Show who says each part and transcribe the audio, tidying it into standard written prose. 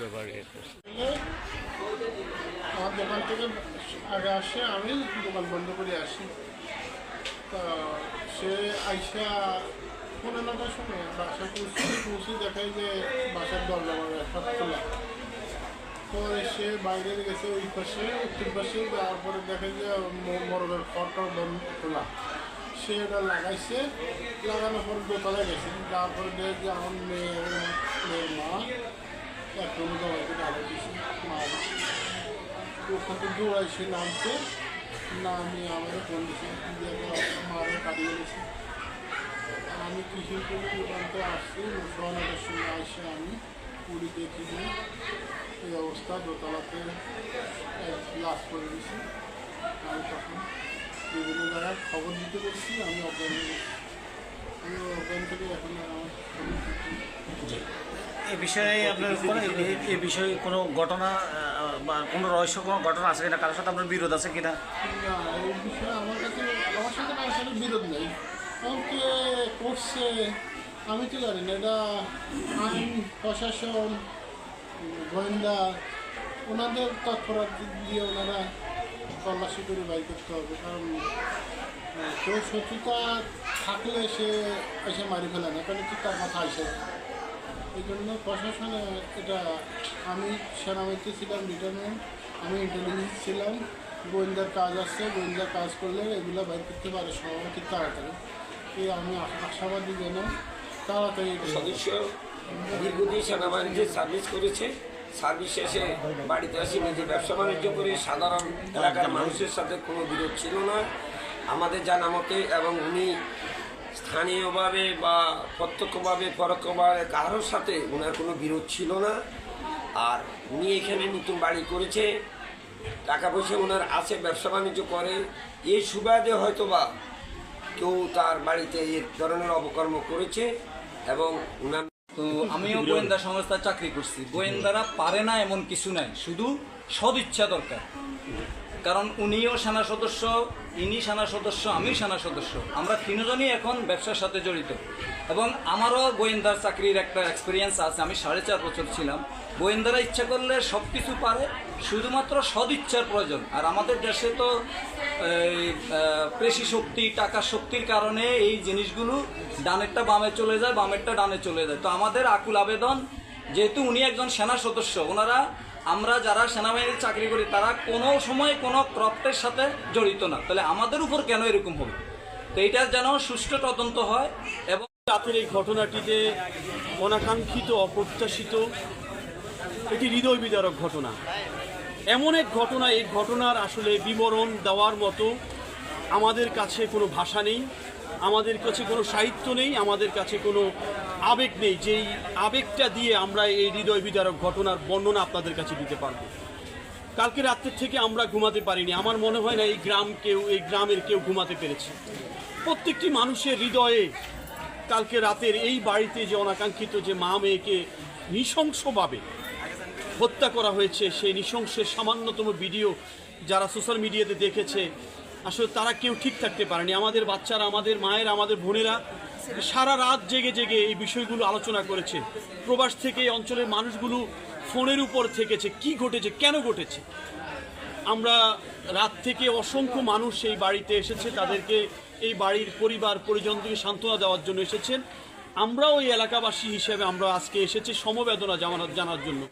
Speaker 1: ব্যাপারে
Speaker 2: আমার দোকান থেকে আগে আসে, আমি দোকান বন্ধ করে আসি। তা সে আইসা 9:30টার সময় বাসা পৌঁছে দেখায় যে বাসার দরজা সব খোলা। পরে সে বাইরে গেছে ওই পাশে, উত্তর পাশে, যাওয়ার পরে দেখে যে মরদের খড়টাও খোলা। সে এটা লাগাইছে, লাগানোর পরে দোতলায় গেছে, যাওয়ার পরে দেখে যে আমার মেয়ের মা একটা জমাইতে ডালে দিয়েছে। মা ওখান থেকে দৌড়াইছে, নামছে, নামিয়ে আমাকে ফোন দিয়েছে, মারে কাটিয়ে গেছে। আমি কৃষি করে দোকানতে আসছি, মুসলমানের সঙ্গে আসে আমি পুরী দেখি যে এই অবস্থা, দোতলাতে লাশ করে দিয়েছি। আমি তখন বিভিন্ন জায়গায় খবর দিতে বলছি, আমি অজ্ঞান হয়ে গেছি। আমি অজ্ঞান থেকে এখন আমার
Speaker 3: এই বিষয়ে আপনার এই বিষয়ে কোনো ঘটনা বা কোনো রহস্য কোনো ঘটনা আছে কিনা, কারোর সাথে আপনার বিরোধ আছে কিনা?
Speaker 2: না, এই বিষয়ে আমার সাথে কারোর সাথে বিরোধ নেই। কে করছে আমি তো জানি না, এটা আইন প্রশাসন, গোয়েন্দা, ওনাদের তৎপরতা দিয়ে ওনারা তল্লাশি করে বাইর করতে হবে। কারণ কেউ শত্রুতা থাকলে সে এসে মারি ফেলে না, কারণ কি তার মাথা আসে। এই জন্য প্রশাসনে এটা, আমি সেনাবাহিনীতে ছিলাম রিটায়ারমেন্ট, আমি ইন্টেলিজেন্স ছিলাম, গোয়েন্দার কাজ আছে, গোয়েন্দার কাজ করলে এগুলো বাইর করতে পারে সভাপতি তাড়াতাড়ি। এই আমি আশাবাদী যেন তাড়াতাড়ি।
Speaker 4: সদস্য দীর্ঘদিন সেনাবাহিনীতে সার্ভিস করেছে, সার্ভিস শেষে বাড়িতে আসি, নিজে ব্যবসা বাণিজ্য করে সাধারণ এলাকার মানুষের সাথে কোনো বিরোধ ছিল না আমাদের জানা মতে। এবং উনি স্থানীয়ভাবে বা প্রত্যক্ষভাবে পরোক্ষভাবে কারোর সাথে ওনার কোনো বিরোধ ছিল না। আর উনি এখানে নতুন বাড়ি করেছে, টাকা পয়সা ওনার আছে, ব্যবসা বাণিজ্য করে, এই সুবাদে হয়তো বা কেউ তার বাড়িতে এই ধরনের অপকর্ম করেছে। এবং ওনার
Speaker 5: তো আমিও গোয়েন্দা সংস্থায় চাকরি করছি। গোয়েন্দারা পারে না এমন কিছু নাই, শুধু সদিচ্ছা দরকার। কারণ উনিও সেনা সদস্য, ইনি সেনা সদস্য, আমিও সেনা সদস্য, আমরা তিনজনই এখন ব্যবসার সাথে জড়িত। এবং আমারও গোয়েন্দার চাকরির একটা এক্সপিরিয়েন্স আছে, আমি 4.5 বছর ছিলাম। গোয়েন্দারা ইচ্ছা করলে সব কিছু পারে, শুধুমাত্র সদিচ্ছার প্রয়োজন। আর আমাদের দেশে তো পেশি শক্তি, টাকা শক্তির কারণে এই জিনিসগুলো ডানেরটা বামে চলে যায়, বামেরটা ডানে চলে যায়। তো আমাদের আকুল আবেদন, যেহেতু উনি একজন সেনা সদস্য, ওনারা, আমরা যারা সেনাবাহিনীর চাকরি করি তারা কোনো সময় কোনো ক্রপ্টের সাথে জড়িত না, তাহলে আমাদের উপর কেন এরকম হবে? তো এইটা যেন সুষ্ঠু তদন্ত হয়। এবং
Speaker 6: রাতের এই ঘটনাটিতে অনাকাঙ্ক্ষিত, অপ্রত্যাশিত একটি হৃদয় বিদারক ঘটনা, এমন এক ঘটনা, এই ঘটনার আসলে বিবরণ দেওয়ার মতো আমাদের কাছে কোনো ভাষা নেই, আমাদের কাছে কোনো সাহিত্য নেই, আমাদের কাছে কোনো আবেগ নেই, যেই আবেগটা দিয়ে আমরা এই হৃদয় বিদারক ঘটনার বর্ণনা আপনাদের কাছে দিতে পারবো। কালকে রাত্রের থেকে আমরা ঘুমাতে পারিনি। আমার মনে হয় না এই গ্রামের কেউ ঘুমাতে পেরেছে। প্রত্যেকটি মানুষের হৃদয়ে কালকে রাতের এই বাড়িতে যে অনাকাঙ্ক্ষিত যে মা মেয়েকে নৃশংসভাবে হত্যা করা হয়েছে, সেই নৃশংসের সামান্যতম ভিডিও যারা সোশ্যাল মিডিয়াতে দেখেছে, আসলে তারা কেউ ঠিক থাকতে পারেনি। আমাদের বাচ্চারা, আমাদের মায়েরা, আমাদের বোনেরা সারা রাত জেগে জেগে এই বিষয়গুলো আলোচনা করেছে। প্রবাস থেকে এই অঞ্চলের মানুষগুলো ফোনের উপর থেকেছে, কি ঘটেছে, কেন ঘটেছে। আমরা রাত থেকে অসংখ্য মানুষ এই বাড়িতে এসেছে, তাদেরকে এই বাড়ির পরিবার পরিজনকে সান্ত্বনা দেওয়ার জন্য এসেছেন। আমরাও এই এলাকাবাসী হিসেবে আমরা আজকে এসেছি সমবেদনা জানার জন্য।